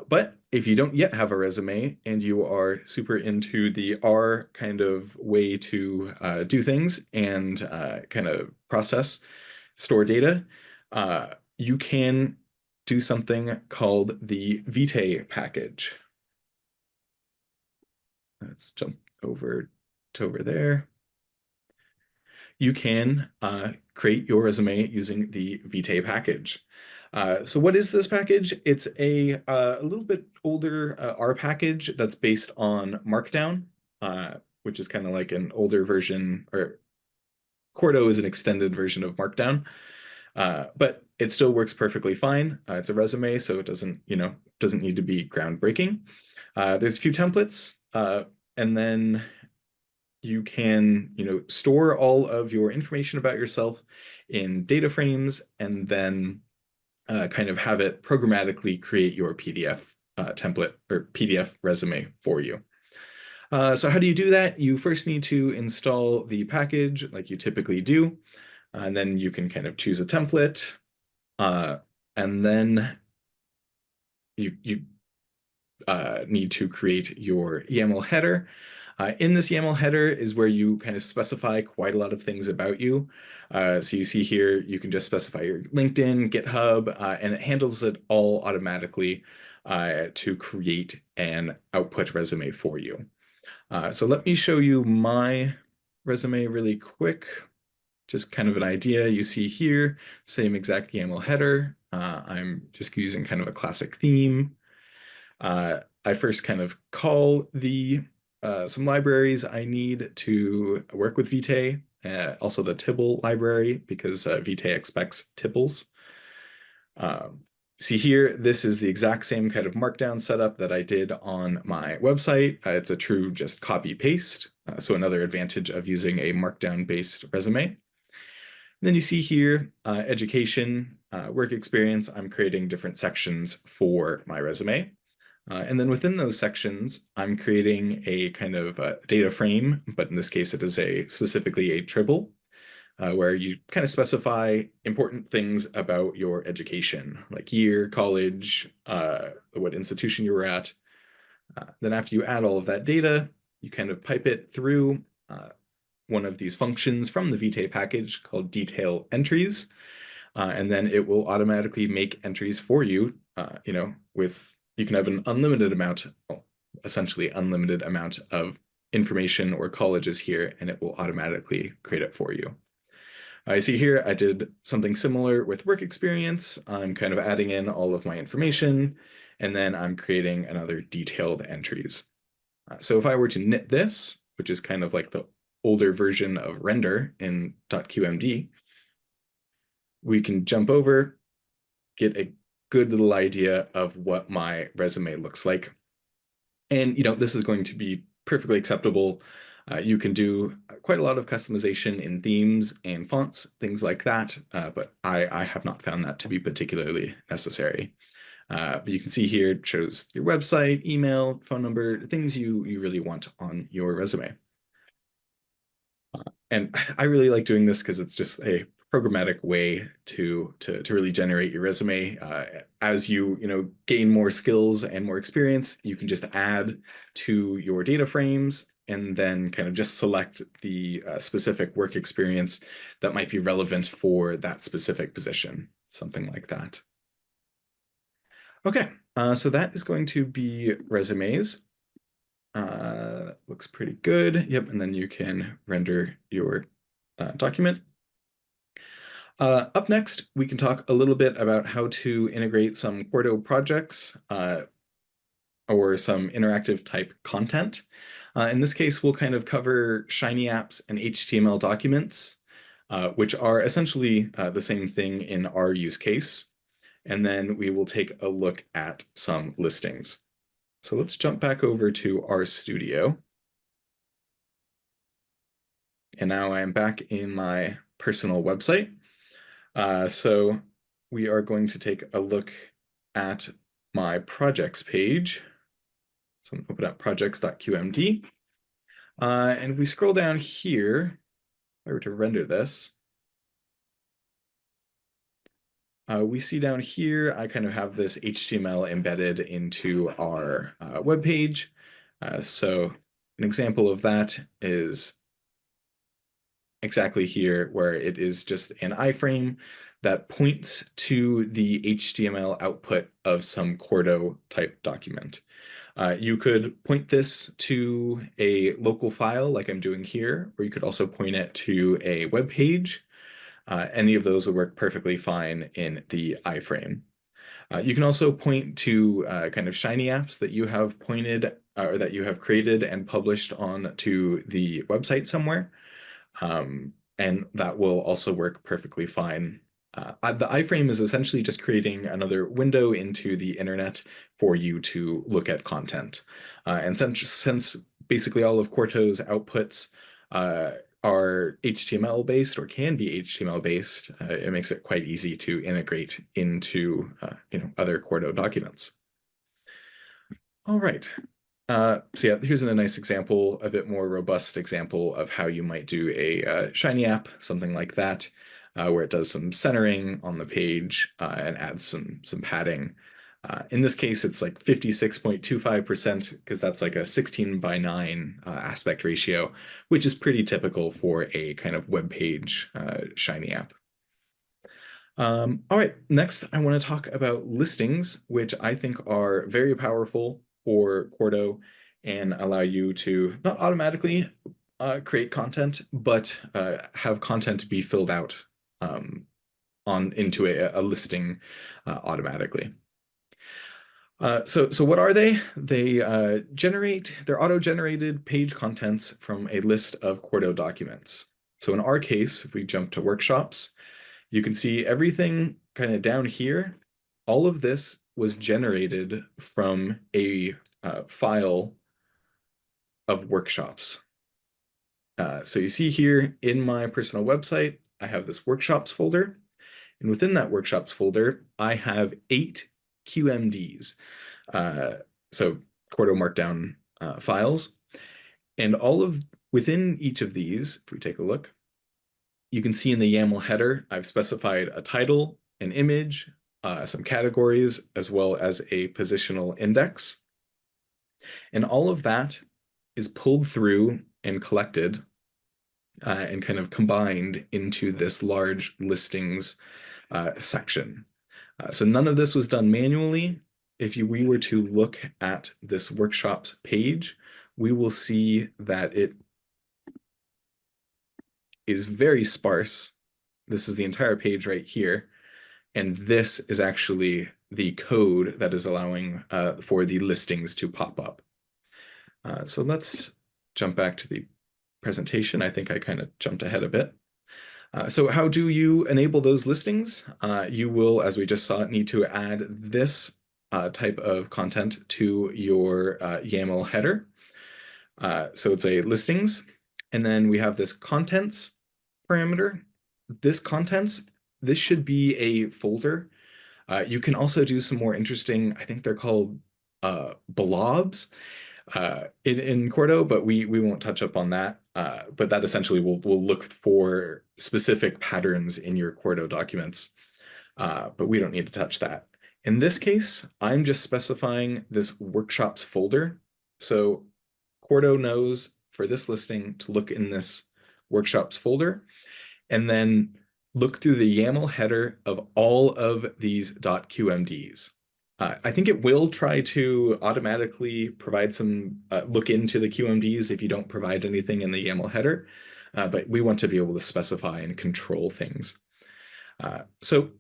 But if you don't yet have a resume and you are super into the R kind of way to do things and kind of process, store data, you can do something called the Vitae package. Let's jump over to over there. You can create your resume using the Vitae package. So what is this package? It's a little bit older R package that's based on Markdown, which is kind of like an older version, or Quarto is an extended version of Markdown. but it still works perfectly fine. It's a resume, so it doesn't need to be groundbreaking. There's a few templates, and then you can store all of your information about yourself in data frames, and then kind of have it programmatically create your PDF template or PDF resume for you. So how do you do that? You first need to install the package like you typically do, and then you can kind of choose a template, and then you need to create your YAML header. In this YAML header is where you kind of specify quite a lot of things about you. So you see here, you can just specify your LinkedIn, GitHub, and it handles it all automatically to create an output resume for you. So let me show you my resume really quick. Just kind of an idea. You see here, same exact YAML header. I'm just using kind of a classic theme. I first kind of call some libraries I need to work with Vitae, also the Tibble library, because Vitae expects Tibbles. See here, this is the exact same kind of markdown setup that I did on my website. It's a true just copy paste. So another advantage of using a markdown-based resume. And then you see here, education, work experience. I'm creating different sections for my resume. And then within those sections, I'm creating a kind of data frame, but in this case, it is specifically a tribble, where you kind of specify important things about your education, like year, college, what institution you were at. Then after you add all of that data, you kind of pipe it through one of these functions from the Vitae package called detail entries, and then it will automatically make entries for you, you can have an unlimited amount, essentially unlimited amount of information or colleges here, and it will automatically create it for you. I see here I did something similar with work experience. I'm kind of adding in all of my information, and then I'm creating another detailed entries. So if I were to knit this, which is kind of like the older version of render in .qmd, we can jump over, get a good little idea of what my resume looks like. And this is going to be perfectly acceptable. You can do quite a lot of customization in themes and fonts, things like that, but I have not found that to be particularly necessary. But you can see here, it shows your website, email, phone number, things you really want on your resume. And I really like doing this because it's just a programmatic way to really generate your resume. As you gain more skills and more experience, you can just add to your data frames and then kind of just select the specific work experience that might be relevant for that specific position, something like that. Okay, so that is going to be resumes. Looks pretty good. Yep, and then you can render your document. Up next, we can talk a little bit about how to integrate some Quarto projects or some interactive type content. In this case, we'll kind of cover Shiny apps and HTML documents, which are essentially the same thing in our use case. And then we will take a look at some listings. So let's jump back over to RStudio. And now I'm back in my personal website. So we are going to take a look at my projects page. So I'm going to open up projects.qmd. And we scroll down here, if I were to render this, we see down here, I kind of have this HTML embedded into our web page. So an example of that is exactly here, where it is just an iframe that points to the HTML output of some Quarto type document. You could point this to a local file like I'm doing here, or you could also point it to a web page. Any of those would work perfectly fine in the iframe. You can also point to kind of Shiny apps that you have pointed or that you have created and published on to the website somewhere. And that will also work perfectly fine The iframe is essentially just creating another window into the internet for you to look at content. And since basically all of Quarto's outputs are HTML based or can be HTML based, it makes it quite easy to integrate into other Quarto documents. All right. So yeah, here's a nice example, a bit more robust example of how you might do a Shiny app, something like that, where it does some centering on the page and adds some padding. In this case, it's like 56.25% because that's like a 16:9 aspect ratio, which is pretty typical for a kind of web page Shiny app. All right, next I want to talk about listings, which I think are very powerful for Quarto and allow you to not automatically create content, but have content be filled out into a listing automatically. So what are they? They're auto-generated page contents from a list of Quarto documents. So in our case, if we jump to workshops, you can see everything kind of down here. All of this was generated from a file of workshops. So you see here in my personal website, I have this workshops folder. And within that workshops folder, I have 8 QMDs. So Quarto Markdown files. And within each of these, if we take a look, you can see in the YAML header, I've specified a title, an image, some categories, as well as a positional index. And all of that is pulled through and collected and kind of combined into this large listings section. So none of this was done manually. If we were to look at this workshops page, we will see that it is very sparse. This is the entire page right here. And this is actually the code that is allowing for the listings to pop up. So let's jump back to the presentation. I think I kind of jumped ahead a bit. So how do you enable those listings? You will, as we just saw, need to add this type of content to your YAML header. So it's a listings, and then we have this contents parameter. This should be a folder. You can also do some more interesting, I think they're called blobs in Quarto, but we won't touch up on that. But that essentially will look for specific patterns in your Quarto documents, but we don't need to touch that. In this case, I'm just specifying this workshops folder. So Quarto knows for this listing to look in this workshops folder and then look through the YAML header of all of these .qmds. I think it will try to automatically provide some look into the QMDs if you don't provide anything in the YAML header, but we want to be able to specify and control things. So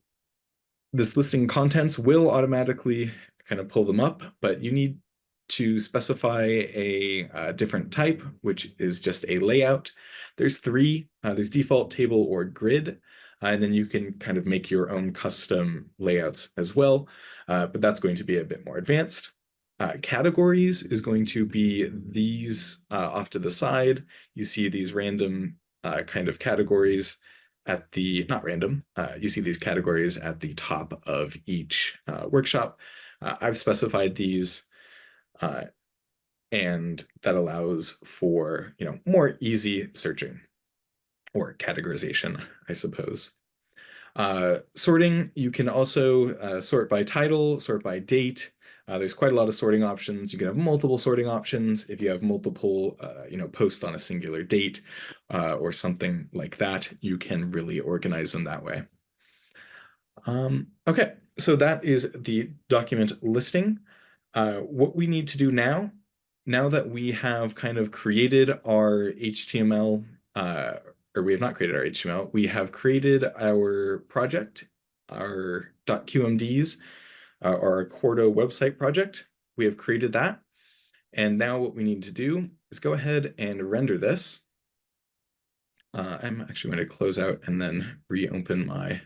this listing contents will automatically kind of pull them up, but you need to specify a different type, which is just a layout. There's 3. There's default, table, or grid. And then you can kind of make your own custom layouts as well, but that's going to be a bit more advanced. Categories is going to be these off to the side. You see these random kind of categories at the, not random, you see these categories at the top of each workshop. I've specified these and that allows for, more easy searching or categorization, I suppose. Sorting, you can also sort by title, sort by date. There's quite a lot of sorting options. You can have multiple sorting options if you have multiple, posts on a singular date or something like that. You can really organize them that way. Okay, so that is the document listing. What we need to do now that we have kind of created our HTML, or we have not created our HTML, we have created our project, our .qmds, our Quarto website project. We have created that. And now what we need to do is go ahead and render this. I'm actually going to close out and then reopen my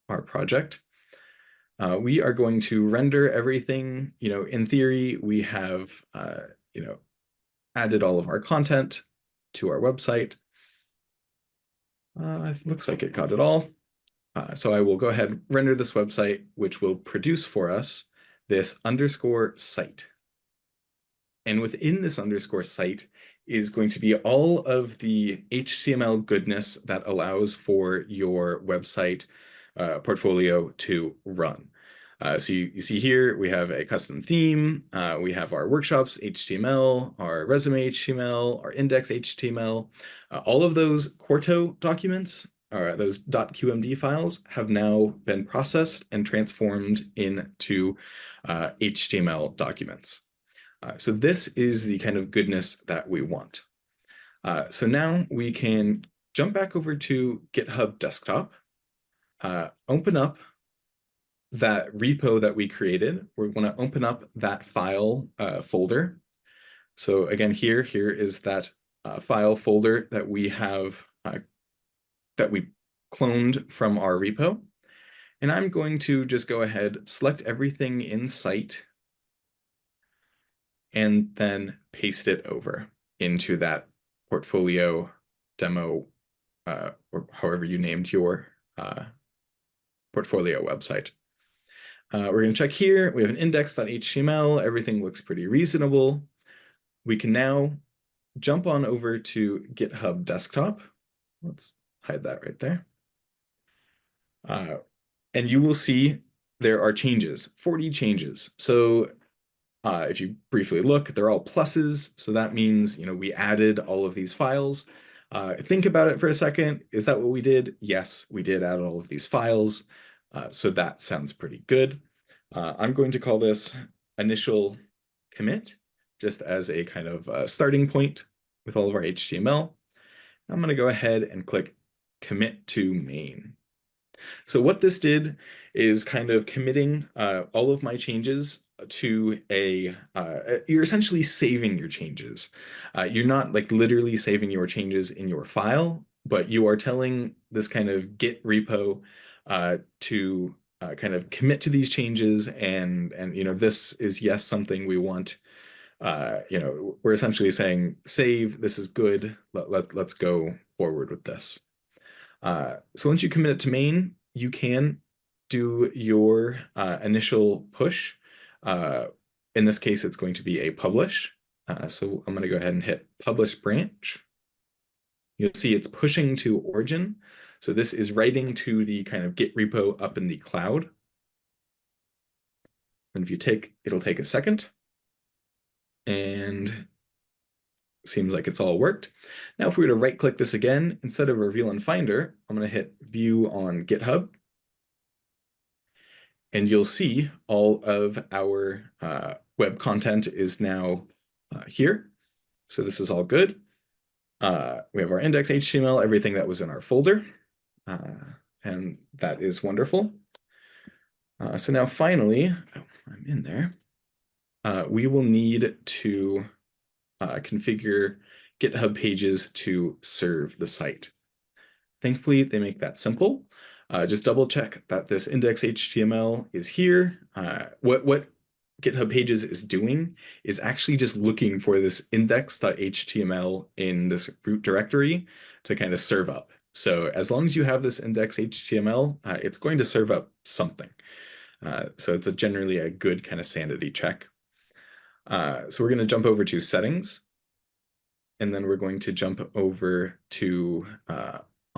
our project. We are going to render everything, in theory, we have, added all of our content to our website. It looks like it got it all. So I will go ahead and render this website, which will produce for us this underscore site. And within this underscore site is going to be all of the HTML goodness that allows for your website portfolio to run. So you see here, we have a custom theme, we have our workshops HTML, our resume HTML, our index HTML. All of those Quarto documents, or those .qmd files, have now been processed and transformed into HTML documents. So this is the kind of goodness that we want. So now we can jump back over to GitHub Desktop, open up that repo that we created. We want to open up that file folder. So again, here is that file folder that we have, that we cloned from our repo. And I'm going to just go ahead, select everything in sight, and then paste it over into that portfolio demo, or however you named your portfolio website. We're going to check here. We have an index.html. Everything looks pretty reasonable. We can now jump on over to GitHub Desktop. Let's hide that right there. And you will see there are changes, 40 changes. So if you briefly look, they're all pluses. So that means, we added all of these files. Think about it for a second. Is that what we did? Yes, we did add all of these files. So that sounds pretty good. I'm going to call this initial commit, just as a kind of starting point with all of our HTML. I'm going to go ahead and click commit to main. So what this did is kind of committing all of my changes to you're essentially saving your changes. You're not like literally saving your changes in your file, but you are telling this kind of Git repo to kind of commit to these changes, and this is, yes, something we want. We're essentially saying, save, this is good, let's go forward with this. So once you commit it to main, you can do your initial push. In this case, it's going to be a publish. So I'm going to go ahead and hit publish branch. You'll see it's pushing to origin. So this is writing to the kind of Git repo up in the cloud. And if you it'll take a second. And seems like it's all worked. Now, if we were to right click this again, instead of reveal in Finder, I'm going to hit view on GitHub. And you'll see all of our web content is now here. So this is all good. We have our index HTML, everything that was in our folder. And that is wonderful. So now finally, I'm in there. We will need to configure GitHub Pages to serve the site. Thankfully, they make that simple. Just double check that this index HTML is here. What GitHub Pages is doing is actually just looking for this index.html in this root directory to kind of serve up. So as long as you have this index HTML, it's going to serve up something. So it's generally a good kind of sanity check. So we're going to jump over to settings, and then we're going to jump over to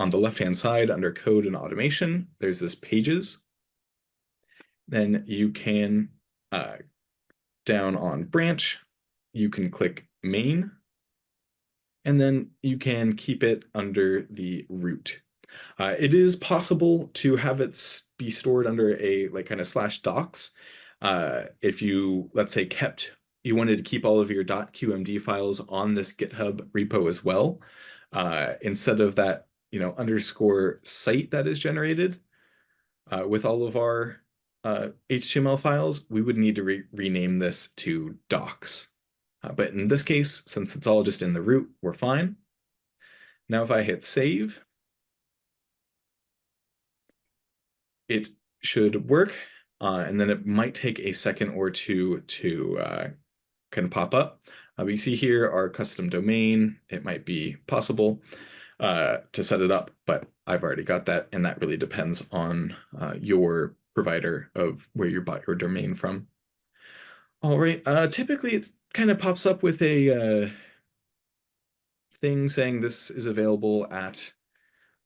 on the left-hand side under code and automation, there's this pages. Then you can, down on branch, you can click main, and then you can keep it under the root. It is possible to have it be stored under a kind of /docs. If you, let's say, you wanted to keep all of your .qmd files on this GitHub repo as well, instead of that underscore site that is generated with all of our HTML files, we would need to rename this to docs. But in this case, since it's all just in the root, we're fine. Now if I hit save, it should work, and then it might take a second or two to kind of pop up. We see here our custom domain. It might be possible to set it up, but I've already got that, and that really depends on your provider of where you bought your domain from. All right, typically it kind of pops up with a thing saying this is available at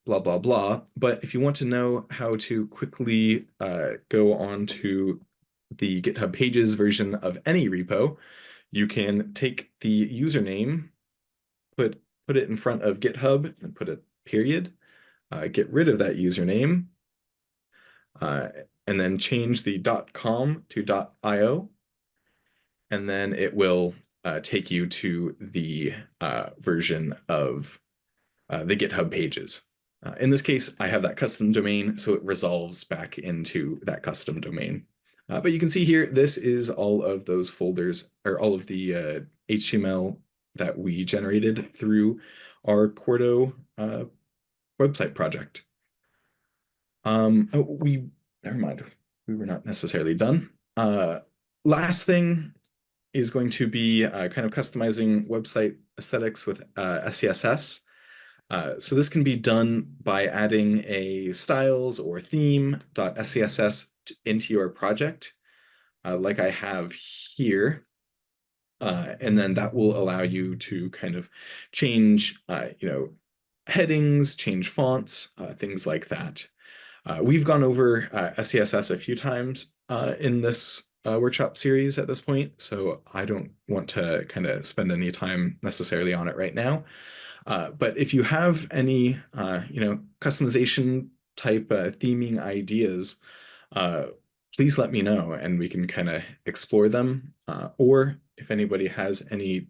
blah, blah, blah. But if you want to know how to quickly go on to the GitHub Pages version of any repo, you can take the username, put it in front of GitHub and put a period, get rid of that username, and then change the .com to .io, and then it will take you to the version of the GitHub Pages. In this case, I have that custom domain, so it resolves back into that custom domain. But you can see here, this is all of those folders, or all of the HTML that we generated through our Quarto website project. Never mind, we were not necessarily done. Last thing is going to be kind of customizing website aesthetics with SCSS. So this can be done by adding a styles or theme.scss into your project, like I have here. And then that will allow you to kind of change, headings, change fonts, things like that. We've gone over SCSS a few times in this workshop series at this point, so I don't want to kind of spend any time necessarily on it right now. But if you have any, customization type theming ideas, please let me know and we can kind of explore them. Or if anybody has any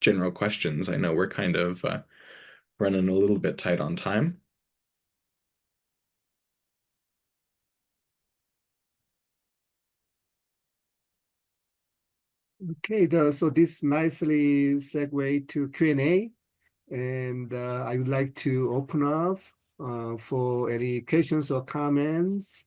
general questions, I know we're kind of running a little bit tight on time. Okay, so this nicely segue to Q&A, and I would like to open up for any questions or comments